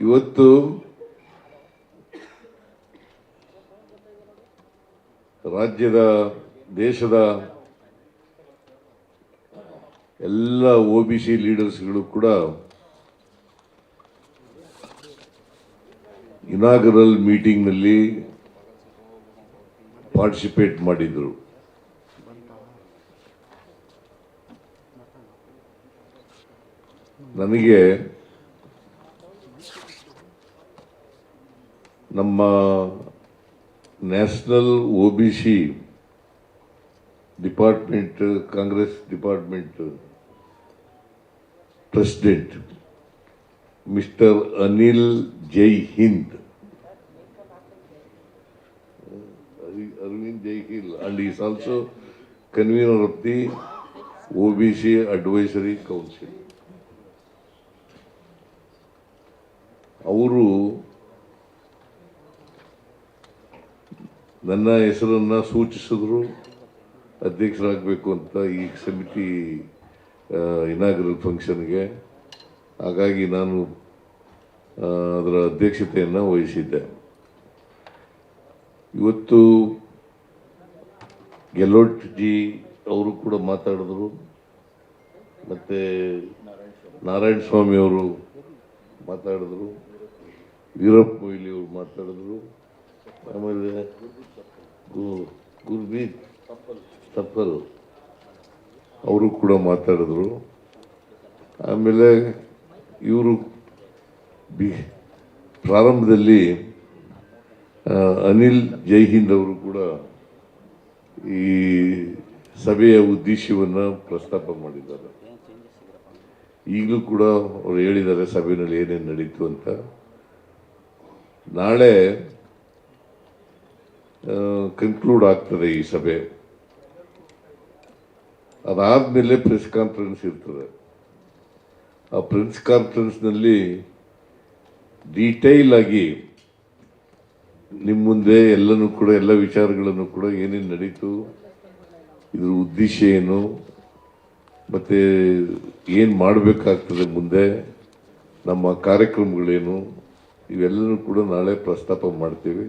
ಇವತ್ತು ರಾಜ್ಯದ ದೇಶದ ಎಲ್ಲ OBC ಲೀಡರ್ಸ್ಗಳು ಕೂಡ ಇನಾಗರಲ್ ಮೀಟಿಂಗ್ನಲ್ಲಿ ಪಾರ್ಟಿಸಿಪೇಟ್ ಮಾಡಿದರು. ನನಗೆ ನಮ್ಮ national OBC department, Congress department president mister Anil Jai Hind, Arvind Jai Hill, and he is also convener of the OBC Advisory Council. ಅವರು ನನ್ನ ಹೆಸರನ್ನು ಸೂಚಿಸಿದ್ರು, ಅಧ್ಯಕ್ಷರಾಗಬೇಕು ಅಂತ ಈ ಸಮಿತಿ ಇನಾಗರಲ್ ಫಂಕ್ಷನ್ಗೆ. ಹಾಗಾಗಿ ನಾನು ಅದರ ಅಧ್ಯಕ್ಷತೆಯನ್ನು ವಹಿಸಿದ್ದೆ. ಇವತ್ತು ಗೆಹ್ಲೋಟ್ ಜಿ ಅವರು ಕೂಡ ಮಾತಾಡಿದ್ರು, ಮತ್ತು ನಾರಾಯಣ ಸ್ವಾಮಿ ಅವರು ಮಾತಾಡಿದ್ರು, ವೀರಪ್ಪ ಮೊಯ್ಲಿ ಅವರು ಮಾತಾಡಿದ್ರು, ಆಮೇಲೆ ಗುರ್ಬೀತ್ ತಪ್ಪಲ್ ಅವರು ಕೂಡ ಮಾತಾಡಿದ್ರು. ಆಮೇಲೆ ಇವರು ಪ್ರಾರಂಭದಲ್ಲಿ ಅನಿಲ್ ಜೈ ಹಿಂದ್ ಅವರು ಕೂಡ ಈ ಸಭೆಯ ಉದ್ದೇಶವನ್ನು ಪ್ರಸ್ತಾಪ ಮಾಡಿದ್ದಾರೆ. ಈಗಲೂ ಕೂಡ ಅವರು ಹೇಳಿದ್ದಾರೆ ಸಭೆಯಲ್ಲಿ ಏನೇನು ನಡೀತು ಅಂತ. ನಾಳೆ ಕನ್ಕ್ಲೂಡ್ ಆಗ್ತದೆ ಈ ಸಭೆ. ಅದಾದಮೇಲೆ ಪ್ರೆಸ್ ಕಾನ್ಫರೆನ್ಸ್ ಇರ್ತದೆ. ಆ ಪ್ರೆಸ್ ಕಾನ್ಫರೆನ್ಸ್ನಲ್ಲಿ ಡೀಟೈಲ್ ಆಗಿ ನಿಮ್ಮ ಮುಂದೆ ಎಲ್ಲನೂ ಕೂಡ, ಎಲ್ಲ ವಿಚಾರಗಳನ್ನು ಕೂಡ, ಏನೇನು ನಡೀತು, ಇದ್ರ ಉದ್ದೇಶ ಏನು, ಮತ್ತು ಏನು ಮಾಡಬೇಕಾಗ್ತದೆ ಮುಂದೆ, ನಮ್ಮ ಕಾರ್ಯಕ್ರಮಗಳೇನು, ಇವೆಲ್ಲನೂ ಕೂಡ ನಾಳೆ ಪ್ರಸ್ತಾಪ ಮಾಡ್ತೀವಿ.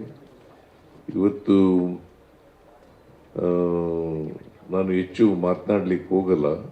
ಇವತ್ತು ನಾನು ಹೆಚ್ಚು ಮಾತನಾಡಲಿಕ್ಕೆ ಹೋಗಲ್ಲ.